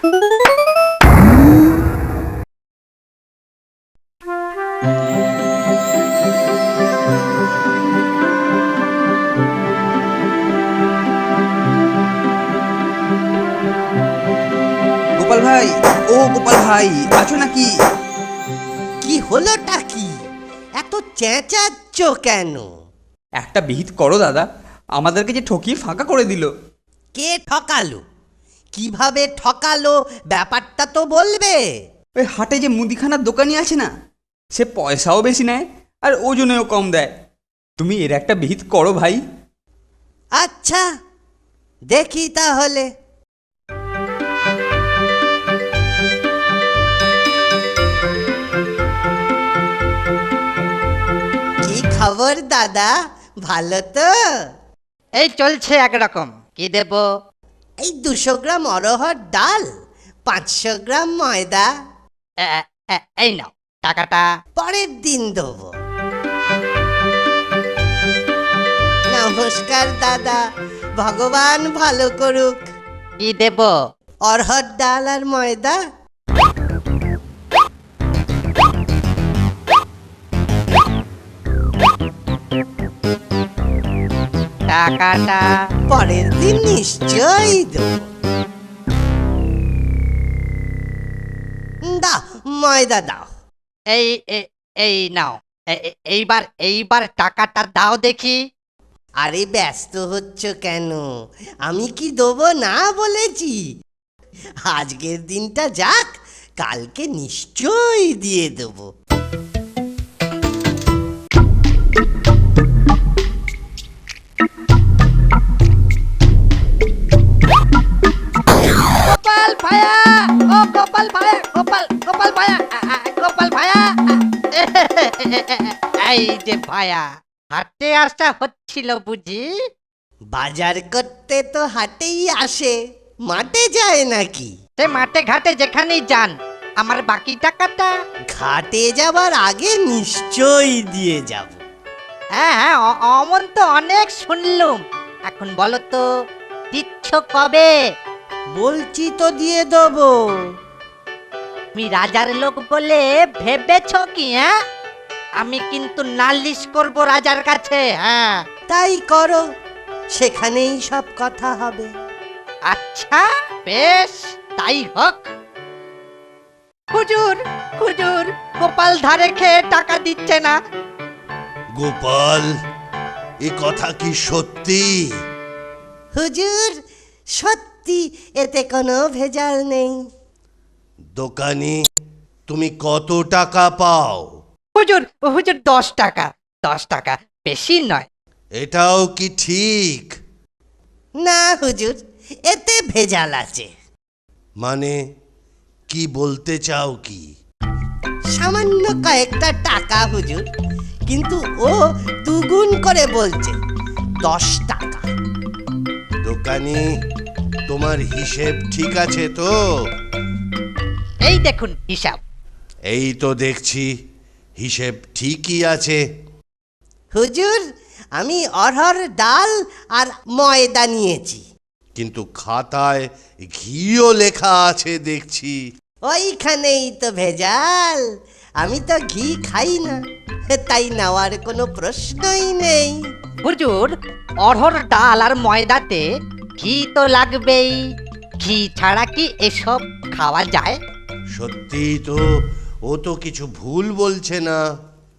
গোপাল ভাই, ও গোপাল ভাই, আছো নাকি? কি হলোটা কি? এত চেঁচাচ্ছ কেন? একটা বিহিত করো দাদা, আমাদেরকে যে ঠকিয়ে ফাঁকা করে দিল। কে ঠকালো? কিভাবে ঠকালো ব্যাপারটা তো বলবে। ওই হাটে যে মুদিখানার দোকানি আছে না, সে পয়সাও বেশি নেয় আর ওজনেও কম দেয়। তুমি এর একটা বিহিত করো ভাই। আচ্ছা, দেখি তাহলে। কি খবর দাদা, ভালো তো? এই চলছে একরকম। কি দেব? এই 200 গ্রাম অরহর ডাল, 500 গ্রাম ময়দা। এই নাও টাকাটা। পরের দিন দেবো। নমস্কার দাদা, ভগবান ভালো করুক। কি দেব? অরহর ডাল আর ময়দা। টাকাটা পরের দিন নিশ্চয়ই দেবো। দাও, ময়দা দাও। এই এই নাও। এইবার টাকাটা দাও দেখি। আরে ব্যস্ত হচ্ছ কেন? আমি কি দেবো না বলেছি? আজকের দিনটা যাক, কালকে নিশ্চয়ই দিয়ে দেবো। গোপাল ভায়া, ও গোপাল ভায়া, গোপাল ভায়া, গোপাল ভায়া। এই যে ভায়া, হাটে আসা হচ্ছিল বুঝি? বাজার করতে তো হাটেই আসে, মাঠে যায় নাকি? সে মাঠে ঘাটে যেখানেই যান, আমার বাকি টাকাটা। ঘাটে যাবার আগে নিশ্চয়ই দিয়ে যাব। হ্যাঁ হ্যাঁ, অমন তো অনেক শুনলুম। এখন বলো তো, দিচ্ছ কবে? বলছি তো দিয়ে দেবো। তুমি রাজার লোক বলে ভেবেছ কি? হ্যাঁ, আমি কিন্তু নালিশ করব রাজার কাছে। হ্যাঁ, তাই করো, সেখানেই সব কথা হবে। আচ্ছা বেশ, তাই হোক। হুজুর, হুজুর, গোপাল ধারে খেয়ে টাকা দিচ্ছে না। গোপাল, এ কথা কি সত্যি? হুজুর, সত্যি, এতে কোনো ভেজাল নেই। দোকানি, তুমি কত টাকা পাও? হুজুর, হুজুর 10 টাকা, 10 টাকা, বেশি নয়। এটাও কি ঠিক? না হুজুর, এতে ভেজাল আছে। মানে কি বলতে চাও কি? সামান্য কয়েকটা টাকা হুজুর, কিন্তু ও দুগুণ করে বলছে, 10 টাকা। দোকানি, তোমার হিসেব ঠিক আছে তো? এই দেখুন হিসাব। এই তো দেখছি হিসেব ঠিকই আছে। হুজুর, আমি অরহর ডাল আর ময়দা নিয়েছি। কিন্তু খাতায় ঘিও লেখা আছে দেখছি। ওইখানেই তো ভেজাল। আমি তো ঘি খাই না, তাই নেওয়ার কোনো প্রশ্নই নেই। হুজুর, অরহর ডাল আর ময়দাতে ঘি তো লাগবেই। ঘি ছাড়া কি এসব খাওয়া যায়? সত্যি তো, ও তো কিছু ভুল বলছে না।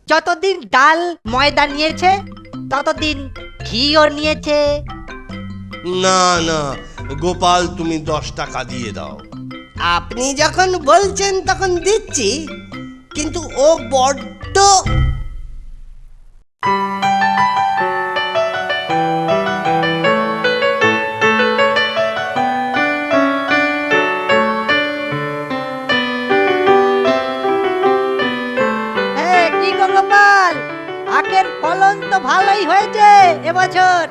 যতদিন ডাল ময়দা নিয়েছে, ততদিন ঘিও নিয়েছে। না না গোপাল, তুমি 10 টাকা দিয়ে দাও। আপনি যখন বলছেন তখন দিচ্ছি, কিন্তু ও বড্ড। কি গো গোপাল, আখের ফলন তো ভালোই হয়েছে এবছর।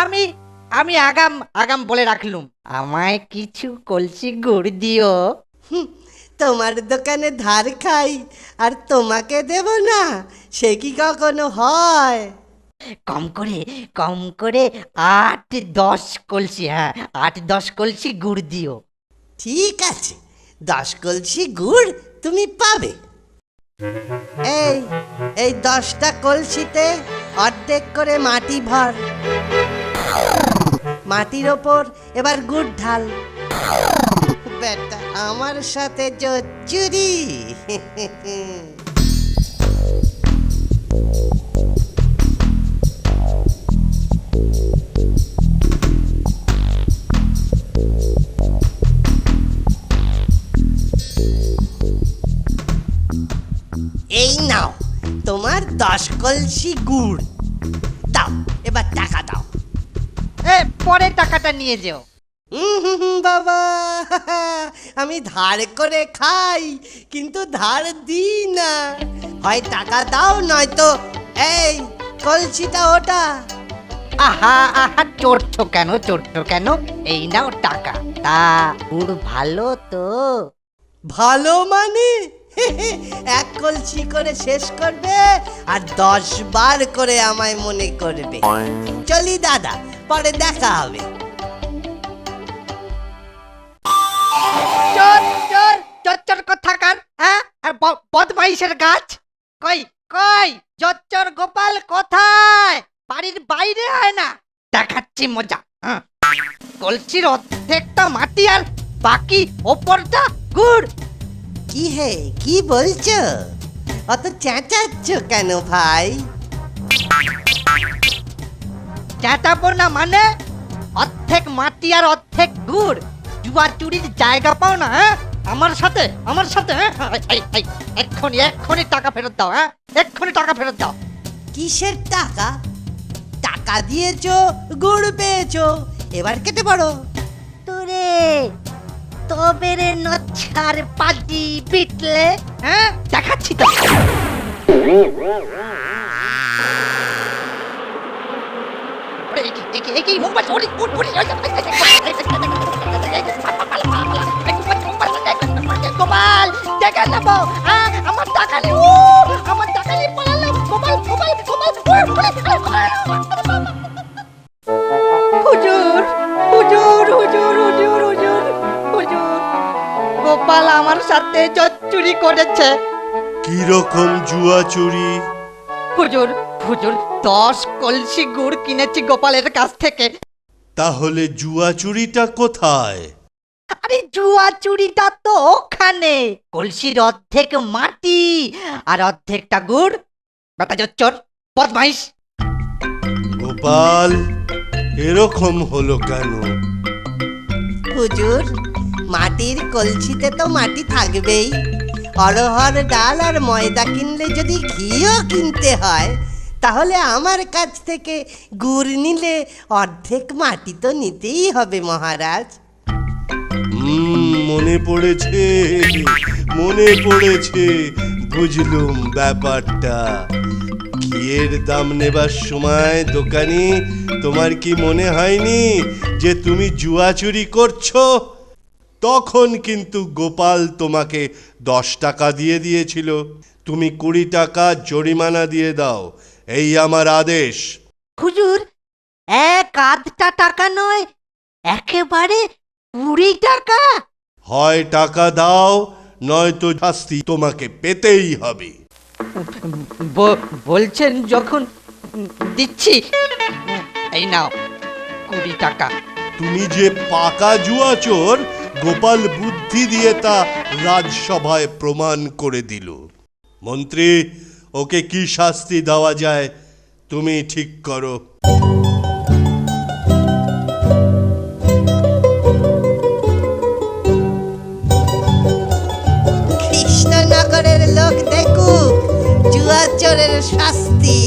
আমি আমি আগাম বলে রাখলুম, আমায় কিছু কলসি গুড় দিও। তোমার দোকানে ধার খাই আর তোমাকে দেব না, সে কি কখনো হয়? কম করে 8-10 কলসি, হ্যাঁ 8-10 কলসি গুড় দিও। ঠিক আছে, 10 কলসি গুড় তুমি পাবে। এই এই 10টা কলসিতে অর্ধেক করে মাটি ভর। মাটির ওপর এবার গুড় ঢাল। বেটা আমার সাথে চুরি। এই নাও তোমার 10 কলসি গুড়। দাও, এবার টাকা দাও। পরে টাকাটা নিয়ে যেও। বাবা, আমি ধার করে খাই, কিন্তু ধার দিই না। হয় টাকা দাও, নয়তো এই কলসিটা ওটা। আহা আহা, চড়ছো কেন? এই নাও টাকা। তা গুড় ভালো তো? ভালো মানে? 1 কলসি করে শেষ করবে আর 10 বার করে আমায় মনে করবে। চলি দাদা, পরে দেখা হবে। চোর কোথাকার, হ্যাঁ? আর বদমাইশের গাছ কই চোর গোপাল কোথায়? বাড়ির বাইরে হয় না? দেখাচ্ছি মজা। কলসির অর্ধেকটা মাটি আর বাকি ওপরটা গুড়। কি হে, কি বলছো? অত চেঁচাচ্ছ কেন ভাই? চেঁচাবো না মানে? অর্ধেক মাটি আর অর্ধেক গুড়। জুয়া চুরির জায়গা পাও না, হ্যাঁ? আমার সাথে এক্ষুনি টাকা ফেরত দাও, হ্যাঁ? এক্ষুনি টাকা ফেরত দাও। কিসের টাকা? টাকা দিয়েছো, গুড় পেয়েছো, এবার কেটে পড়ো। তোরে তবে রে নচ্ছার পাজি বিটলে, হ্যাঁ? দেখাচ্ছি তো। গোপাল দেখে নেবো, হ্যাঁ? আমার টাকা নেই, আমার টাকা নিয়ে পালালো। গোপাল হুজুর, গোপাল আমার সাথে চুরি করেছে। কি রকম জুয়া চুরি? হুজুর 10 কলসি গুড় কিনেছি গোপালের কাছ থেকে। তাহলে জুয়া চুরিটা কোথায়? আরে জুয়া চুরিটা তো ওখানে। কলসির অর্ধেক মাটি আর অর্ধেকটা গুড়। বেটা চোর, বদমাইশ। গোপাল, এরকম হলো কেন? হুজুর, মাটির কলসিতে তো মাটি থাকবেই। অরহর ডাল আর ময়দা কিনলে যদি ঘিও কিনতে হয়, তাহলে আমার কাছ থেকে গুড় নিলে অর্ধেক মাটি তো নিতেই হবে মহারাজ। মনে পড়েছে, বুঝলুম ব্যাপারটা। ঘিয়ের দাম নেবার সময় দোকানি তোমার কি মনে হয়নি যে তুমি জুয়া চুরি করছো? তখন কিন্তু গোপাল তোমাকে 10 টাকা দিয়ে দিয়েছিল। তুমি 20 টাকা জরিমানা দিয়ে দাও, এই আমার আদেশ। হুজুর, 1/2 টাকা নয়, একেবারে 20 টাকা। হয় টাকা দাও, নয়তো শাস্তি তোমাকে পেতেই হবে। বলছেন যখন দিচ্ছি। এই নাও 20 টাকা। তুমি যে পাকা জুয়া চোর, গোপাল বুদ্ধি দিয়ে তা রাজসভায় প্রমাণ করে দিল। মন্ত্রী, ওকে কি শাস্তি দেওয়া যায় তুমি ঠিক করো। কৃষ্ণনগরের লোক দেখুক জুয়া চোরের শাস্তি।